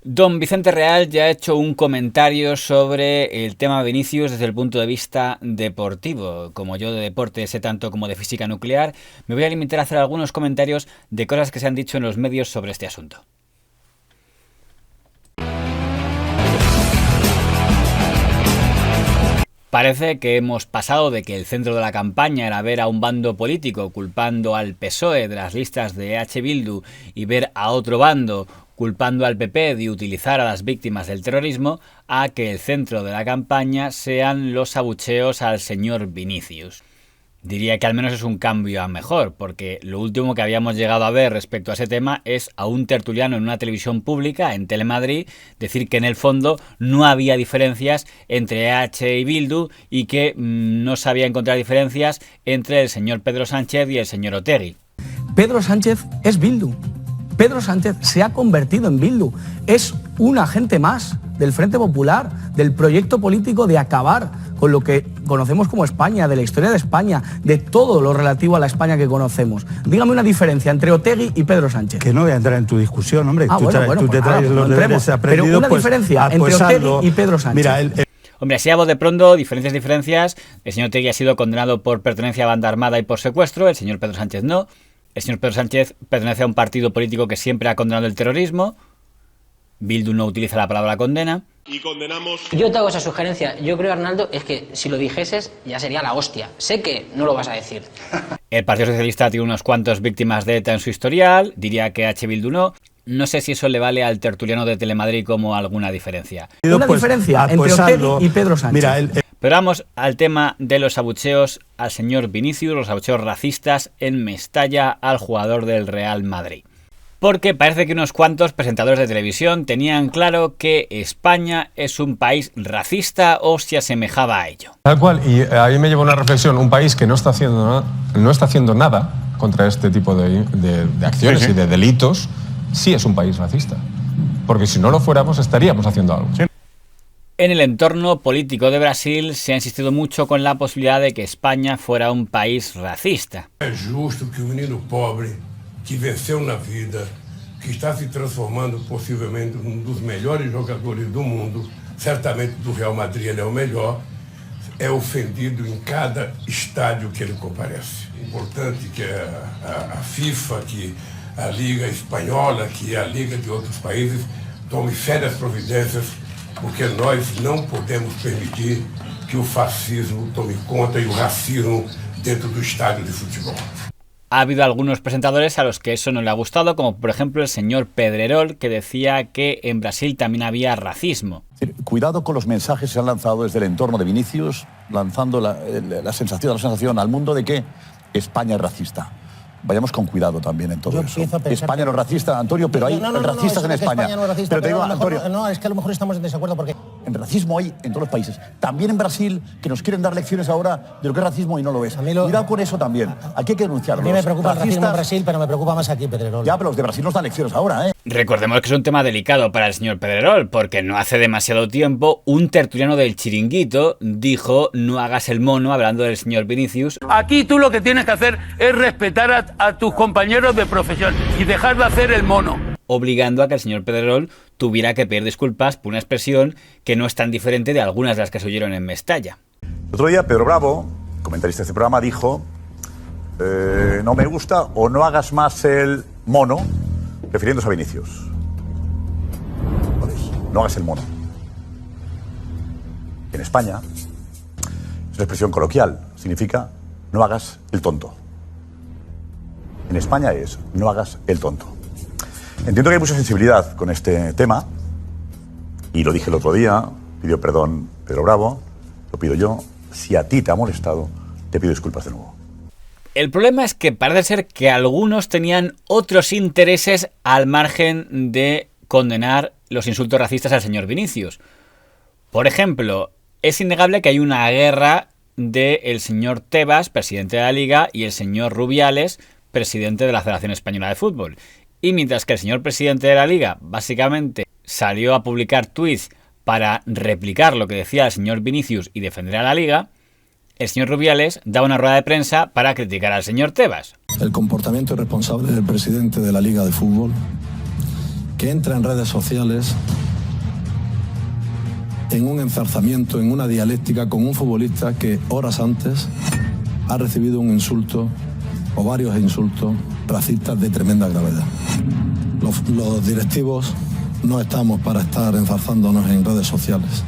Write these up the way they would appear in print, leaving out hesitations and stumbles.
Don Vicente Real ya ha hecho un comentario sobre el tema Vinicius desde el punto de vista deportivo. Como yo de deporte sé tanto como de física nuclear, me voy a limitar a hacer algunos comentarios de cosas que se han dicho en los medios sobre este asunto. Parece que hemos pasado de que el centro de la campaña era ver a un bando político culpando al PSOE de las listas de EH Bildu y ver a otro bando culpando al PP de utilizar a las víctimas del terrorismo, a que el centro de la campaña sean los abucheos al señor Vinicius. Diría que al menos es un cambio a mejor, porque lo último que habíamos llegado a ver respecto a ese tema es a un tertuliano en una televisión pública, en Telemadrid, decir que en el fondo no había diferencias entre EH y Bildu y que no sabía encontrar diferencias entre el señor Pedro Sánchez y el señor Otegi. Pedro Sánchez es Bildu. Pedro Sánchez se ha convertido en Bildu. Es un agente más del Frente Popular, del proyecto político de acabar con lo que conocemos como España, de la historia de España, de todo lo relativo a la España que conocemos. Dígame una diferencia entre Otegi y Pedro Sánchez. Que no voy a entrar en tu discusión, hombre. Tú te traes los deberes aprendidos. Pero una diferencia entre Otegi y Pedro Sánchez. Mira, Hombre, así a voz de pronto, diferencias. El señor Otegi ha sido condenado por pertenencia a banda armada y por secuestro, el señor Pedro Sánchez no. El señor Pedro Sánchez pertenece a un partido político que siempre ha condenado el terrorismo. Bildu no utiliza la palabra condena. Y condenamos... Yo te hago esa sugerencia. Yo creo, Arnaldo, es que si lo dijeses ya sería la hostia. Sé que no lo vas a decir. El Partido Socialista tiene unos cuantos víctimas de ETA en su historial. Diría que H. Bildu no. No sé si eso le vale al tertuliano de Telemadrid como alguna diferencia. Una diferencia entre Otegi y Pedro Sánchez. Mira, Pero vamos al tema de los abucheos al señor Vinicius, los abucheos racistas en Mestalla al jugador del Real Madrid. Porque parece que unos cuantos presentadores de televisión tenían claro que España es un país racista o se asemejaba a ello. Tal cual, y a mí me lleva una reflexión, un país que no está haciendo nada contra este tipo de acciones y de delitos, sí es un país racista. Porque si no lo fuéramos, estaríamos haciendo algo. Sí. En el entorno político de Brasil se ha insistido mucho con la posibilidad de que España fuera un país racista. Es justo que un menino pobre que venceu na vida, que está se transformando possivelmente um dos melhores jogadores do mundo, certamente do Real Madrid ele é o melhor, é ofendido em cada estádio que ele comparece. É importante que a FIFA, que a Liga Espanhola, que a Liga de outros países tome sérias providências, porque nós não podemos permitir que o fascismo tome conta e o racismo dentro do estádio de futebol. Ha habido algunos presentadores a los que eso no le ha gustado, como por ejemplo el señor Pedrerol, que decía que en Brasil también había racismo. Cuidado con los mensajes que se han lanzado desde el entorno de Vinicius, lanzando la sensación al mundo de que España es racista. Vayamos con cuidado también en todo eso. España no es racista, Antonio, pero hay racistas en España. No es racista, pero te digo, Antonio, no, es que a lo mejor estamos en desacuerdo porque... En racismo hay en todos los países. También en Brasil, que nos quieren dar lecciones ahora de lo que es racismo y no lo es. Cuidado con eso también. Aquí hay que denunciarlo. A mí me preocupa el racismo en Brasil, pero me preocupa más aquí, Pedrerol. Ya, pero los de Brasil nos dan lecciones ahora, ¿eh? Recordemos que es un tema delicado para el señor Pedrerol, porque no hace demasiado tiempo un tertuliano del Chiringuito dijo no hagas el mono hablando del señor Vinicius. Aquí tú lo que tienes que hacer es respetar a tus compañeros de profesión y dejar de hacer el mono. Obligando a que el señor Pedrerol tuviera que pedir disculpas por una expresión que no es tan diferente de algunas de las que se oyeron en Mestalla. El otro día Pedro Bravo, comentarista de este programa, dijo no me gusta o no hagas más el mono, refiriéndose a Vinicius. No hagas el mono. En España es una expresión coloquial, significa no hagas el tonto. En España es no hagas el tonto. Entiendo que hay mucha sensibilidad con este tema, y lo dije el otro día, pidió perdón Pedro Bravo, lo pido yo. Si a ti te ha molestado, te pido disculpas de nuevo. El problema es que parece ser que algunos tenían otros intereses al margen de condenar los insultos racistas al señor Vinicius. Por ejemplo, es innegable que hay una guerra del señor Tebas, presidente de la Liga, y el señor Rubiales, presidente de la Federación Española de Fútbol. Y mientras que el señor presidente de la Liga básicamente salió a publicar tweets para replicar lo que decía el señor Vinicius y defender a la Liga, el señor Rubiales da una rueda de prensa para criticar al señor Tebas. El comportamiento irresponsable del presidente de la Liga de Fútbol, que entra en redes sociales en un enzarzamiento, en una dialéctica con un futbolista que horas antes ha recibido un insulto o varios insultos racistas de tremenda gravedad. Los directivos no estamos para estar enzarzándonos en redes sociales.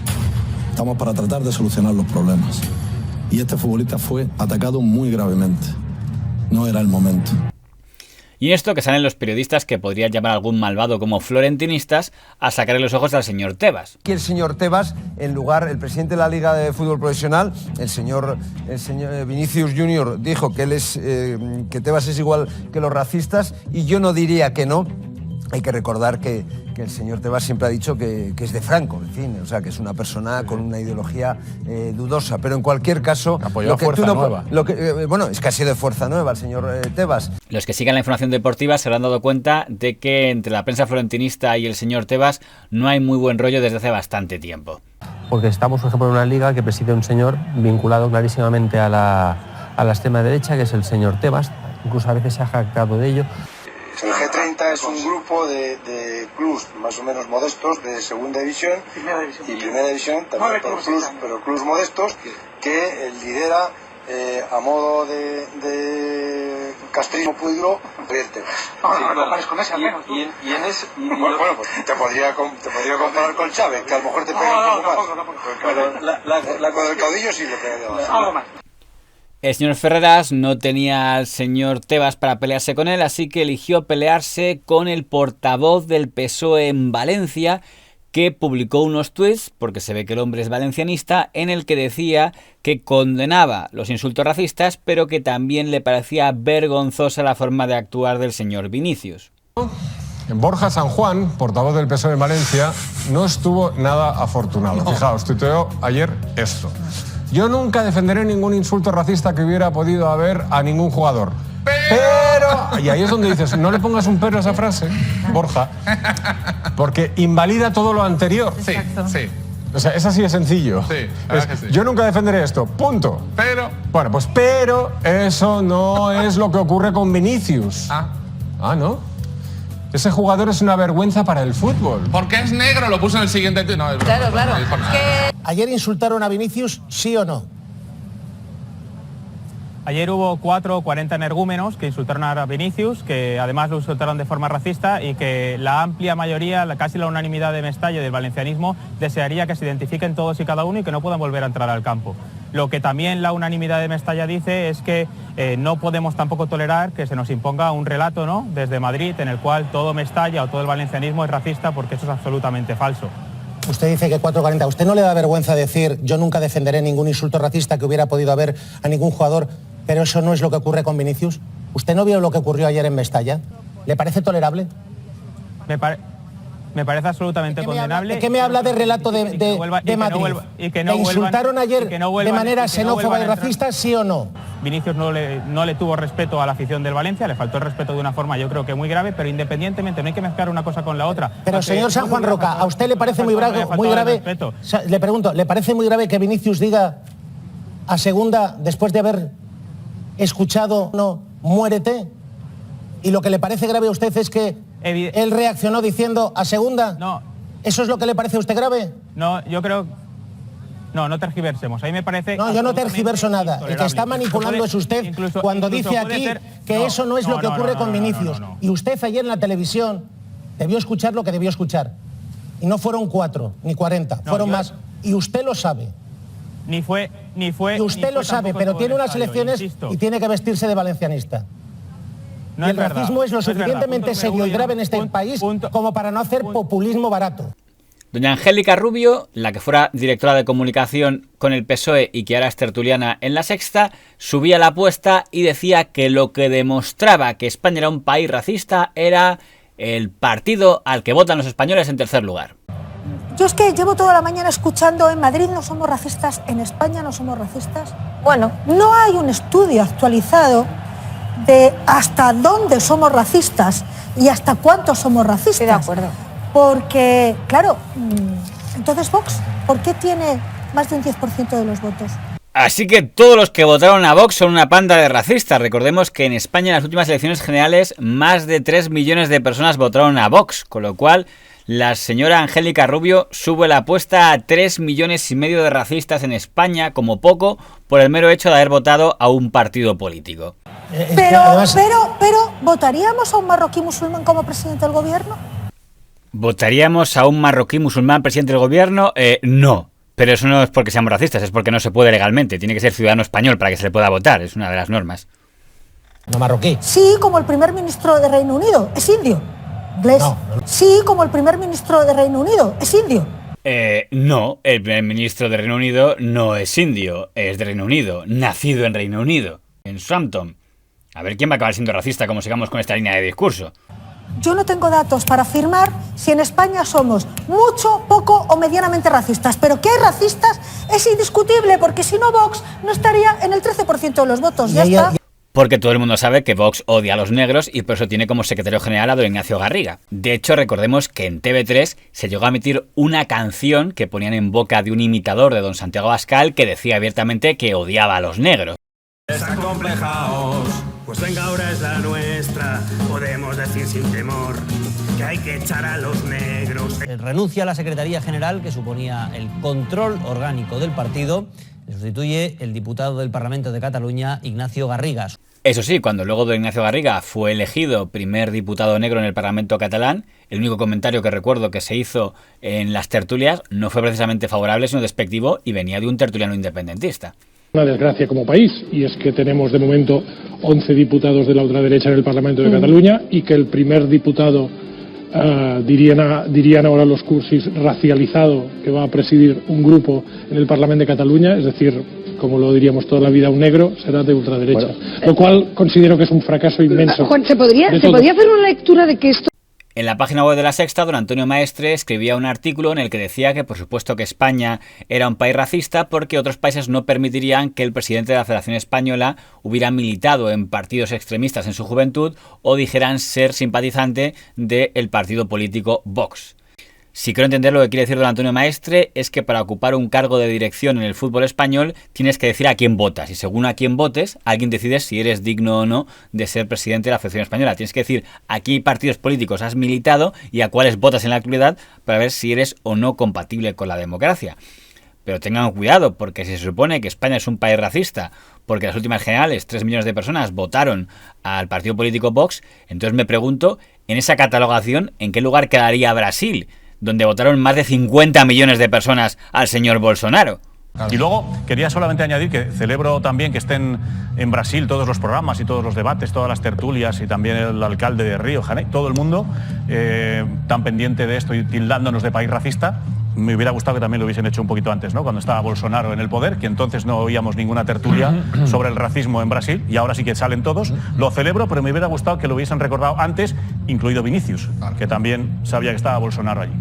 Estamos para tratar de solucionar los problemas. Y este futbolista fue atacado muy gravemente. No era el momento. Y en esto que salen los periodistas que podrían llamar a algún malvado como florentinistas a sacarle los ojos al señor Tebas. Que el señor Tebas, el presidente de la Liga de Fútbol Profesional, el señor Vinicius Junior dijo que que Tebas es igual que los racistas, y yo no diría que no. Hay que recordar que el señor Tebas siempre ha dicho que es de Franco, en fin, o sea, que es una persona con una ideología dudosa, pero en cualquier caso... Apoyó a Fuerza Nueva. Bueno, es que ha sido de Fuerza Nueva el señor Tebas. Los que sigan la información deportiva se habrán dado cuenta de que entre la prensa florentinista y el señor Tebas no hay muy buen rollo desde hace bastante tiempo. Porque estamos, por ejemplo, en una liga que preside un señor vinculado clarísimamente a la extrema derecha, que es el señor Tebas, incluso a veces se ha jactado de ello. El G30 es un grupo de clubs más o menos modestos de segunda división y primera división, también pero clubs modestos, que lidera a modo de castrismo puro Javier Tebas. Bueno, pues te podría comparar con Chávez, que a lo mejor te pega un poco más. Pero la con el caudillo sí le pegaría más. El señor Ferreras no tenía al señor Tebas para pelearse con él, así que eligió pelearse con el portavoz del PSOE en Valencia, que publicó unos tuits, porque se ve que el hombre es valencianista, en el que decía que condenaba los insultos racistas, pero que también le parecía vergonzosa la forma de actuar del señor Vinicius. Borja San Juan, portavoz del PSOE en Valencia, no estuvo nada afortunado. Fijaos, tuiteó ayer esto. Yo nunca defenderé ningún insulto racista que hubiera podido haber a ningún jugador. Pero... Y ahí es donde dices, no le pongas un pero a esa frase, Borja, porque invalida todo lo anterior. Sí, sí. O sea, es así de sencillo. Sí, sí. Yo nunca defenderé esto, punto. Pero... Bueno, pues pero eso no es lo que ocurre con Vinicius. ¿No? Ese jugador es una vergüenza para el fútbol. Porque es negro, lo puso en el siguiente... No, claro. ¿Ayer insultaron a Vinicius, sí o no? Ayer hubo 4 o 40 energúmenos que insultaron a Vinicius, que además lo insultaron de forma racista, y que la amplia mayoría, casi la unanimidad de Mestalla y del valencianismo, desearía que se identifiquen todos y cada uno y que no puedan volver a entrar al campo. Lo que también la unanimidad de Mestalla dice es que no podemos tampoco tolerar que se nos imponga un relato, ¿no?, desde Madrid, en el cual todo Mestalla o todo el valencianismo es racista, porque eso es absolutamente falso. Usted dice que 4:40. ¿A usted no le da vergüenza decir yo nunca defenderé ningún insulto racista que hubiera podido haber a ningún jugador, pero eso no es lo que ocurre con Vinicius? ¿Usted no vio lo que ocurrió ayer en Mestalla? ¿Le parece tolerable? Me parece absolutamente condenable. ¿De qué me habla de relato de Madrid? ¿Le insultaron ayer de manera xenófoba y racista, sí o no? Vinicius no le tuvo respeto a la afición del Valencia, le faltó el respeto de una forma yo creo que muy grave, pero independientemente, no hay que mezclar una cosa con la otra. Pero señor San Juan Roca, ¿a usted le parece muy grave? Le pregunto, ¿le parece muy grave que Vinicius diga a segunda, después de haber escuchado no, muérete? ¿Y lo que le parece grave a usted es que él reaccionó diciendo a segunda? No. ¿Eso es lo que le parece a usted grave? No, yo creo... No tergiversemos. A mí me parece... No, yo no tergiverso nada. El que está manipulando es usted cuando dice aquí que eso no es lo que ocurre con Vinicius. Y usted ayer en la televisión debió escuchar lo que debió escuchar. Y no fueron 4 ni 40, fueron más. Y usted lo sabe. Ni fue... Y usted lo sabe, pero tiene unas elecciones y tiene que vestirse de valencianista. Y el racismo es lo suficientemente serio y grave en este país como para no hacer populismo barato. Doña Angélica Rubio, la que fuera directora de comunicación con el PSOE y que ahora es tertuliana en La Sexta, subía la apuesta y decía que lo que demostraba que España era un país racista era el partido al que votan los españoles en tercer lugar. Yo es que llevo toda la mañana escuchando en Madrid no somos racistas, en España no somos racistas. Bueno, no hay un estudio actualizado de hasta dónde somos racistas y hasta cuánto somos racistas. Estoy de acuerdo. Porque, claro, entonces Vox, ¿por qué tiene más de un 10% de los votos? Así que todos los que votaron a Vox son una panda de racistas. Recordemos que en España en las últimas elecciones generales más de 3 millones de personas votaron a Vox, con lo cual la señora Angélica Rubio sube la apuesta a 3,5 millones de racistas en España, como poco, por el mero hecho de haber votado a un partido político. Pero, ¿votaríamos a un marroquí musulmán como presidente del gobierno? ¿Votaríamos a un marroquí musulmán presidente del gobierno? No. Pero eso no es porque seamos racistas, es porque no se puede legalmente. Tiene que ser ciudadano español para que se le pueda votar. Es una de las normas. ¿No marroquí? Sí, como el primer ministro de Reino Unido. Es indio. ¿Inglés? No. Sí, como el primer ministro de Reino Unido. Es indio. No, el primer ministro de Reino Unido no es indio. Es de Reino Unido. Nacido en Reino Unido. En Southampton. A ver quién va a acabar siendo racista como sigamos con esta línea de discurso. Yo no tengo datos para afirmar si en España somos mucho, poco o medianamente racistas, pero que hay racistas es indiscutible, porque si no Vox no estaría en el 13% de los votos, ya está. Porque todo el mundo sabe que Vox odia a los negros y por eso tiene como secretario general a don Ignacio Garriga. De hecho, recordemos que en TV3 se llegó a emitir una canción que ponían en boca de un imitador de don Santiago Abascal que decía abiertamente que odiaba a los negros. Desacomplejaos, pues venga ahora es la nuestra, podemos decir sin temor que hay que echar a los negros. Renuncia a la Secretaría General, que suponía el control orgánico del partido. Le sustituye el diputado del Parlamento de Cataluña, Ignacio Garriga. Eso sí, cuando luego don Ignacio Garriga fue elegido primer diputado negro en el Parlamento catalán, el único comentario que recuerdo que se hizo en las tertulias no fue precisamente favorable, sino despectivo, y venía de un tertuliano independentista. Una desgracia como país, y es que tenemos de momento 11 diputados de la ultraderecha en el Parlamento de Cataluña y que el primer diputado, dirían ahora los cursis, racializado, que va a presidir un grupo en el Parlamento de Cataluña, es decir, como lo diríamos toda la vida, un negro, será de ultraderecha. Bueno, lo cual considero que es un fracaso inmenso. Juan, ¿se podría hacer una lectura de que esto... En la página web de La Sexta, don Antonio Maestre escribía un artículo en el que decía que por supuesto que España era un país racista porque otros países no permitirían que el presidente de la Federación Española hubiera militado en partidos extremistas en su juventud o dijeran ser simpatizante del partido político Vox. Si quiero entender lo que quiere decir don Antonio Maestre, es que para ocupar un cargo de dirección en el fútbol español tienes que decir a quién votas, y según a quién votes, alguien decide si eres digno o no de ser presidente de la Federación Española. Tienes que decir a qué partidos políticos has militado y a cuáles votas en la actualidad para ver si eres o no compatible con la democracia. Pero tengan cuidado, porque si se supone que España es un país racista, porque en las últimas generales 3 millones de personas votaron al partido político Vox, entonces me pregunto, en esa catalogación, ¿en qué lugar quedaría Brasil?, donde votaron más de 50 millones de personas al señor Bolsonaro. Y luego quería solamente añadir que celebro también que estén en Brasil todos los programas y todos los debates, todas las tertulias y también el alcalde de Río de Janeiro, todo el mundo tan pendiente de esto y tildándonos de país racista. Me hubiera gustado que también lo hubiesen hecho un poquito antes, ¿no? Cuando estaba Bolsonaro en el poder, que entonces no oíamos ninguna tertulia sobre el racismo en Brasil y ahora sí que salen todos. Lo celebro, pero me hubiera gustado que lo hubiesen recordado antes, incluido Vinicius, que también sabía que estaba Bolsonaro allí.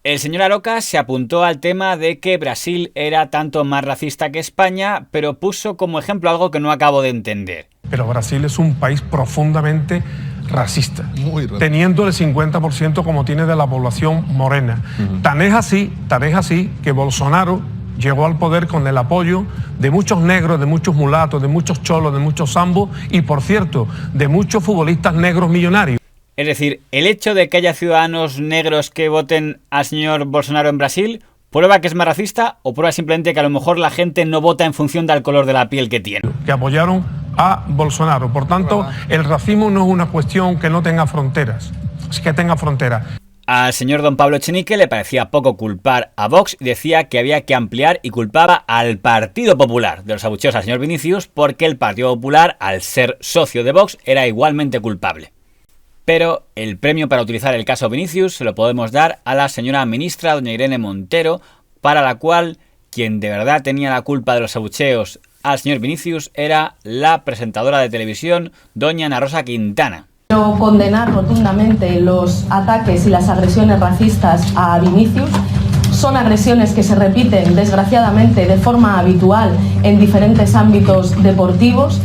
El señor Aroca se apuntó al tema de que Brasil era tanto más racista que España, pero puso como ejemplo algo que no acabo de entender. Pero Brasil es un país profundamente racista, teniendo el 50% como tiene de la población morena. Tan es así que Bolsonaro llegó al poder con el apoyo de muchos negros, de muchos mulatos, de muchos cholos, de muchos zambos y, por cierto, de muchos futbolistas negros millonarios. Es decir, el hecho de que haya ciudadanos negros que voten al señor Bolsonaro en Brasil, ¿prueba que es más racista o prueba simplemente que a lo mejor la gente no vota en función del color de la piel que tiene? Que apoyaron a Bolsonaro. Por tanto, el racismo no es una cuestión que no tenga fronteras, es que tenga fronteras. Al señor don Pablo Echenique le parecía poco culpar a Vox y decía que había que ampliar y culpaba al Partido Popular de los abucheos al señor Vinicius porque el Partido Popular, al ser socio de Vox, era igualmente culpable. Pero el premio para utilizar el caso Vinicius se lo podemos dar a la señora ministra doña Irene Montero, para la cual quien de verdad tenía la culpa de los abucheos al señor Vinicius era la presentadora de televisión doña Ana Rosa Quintana. Quiero condenar rotundamente los ataques y las agresiones racistas a Vinicius. Son agresiones que se repiten desgraciadamente de forma habitual en diferentes ámbitos deportivos.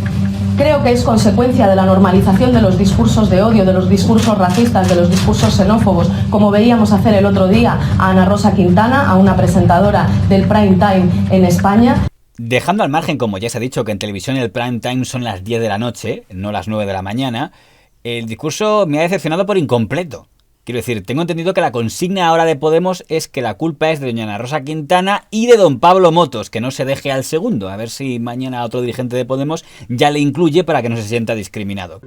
Creo que es consecuencia de la normalización de los discursos de odio, de los discursos racistas, de los discursos xenófobos, como veíamos hacer el otro día a Ana Rosa Quintana, a una presentadora del prime time en España. Dejando al margen, como ya se ha dicho, que en televisión el prime time son las 10 de la noche, no las 9 de la mañana, el discurso me ha decepcionado por incompleto. Quiero decir, tengo entendido que la consigna ahora de Podemos es que la culpa es de doña Ana Rosa Quintana y de don Pablo Motos, que no se deje al segundo. A ver si mañana otro dirigente de Podemos ya le incluye para que no se sienta discriminado.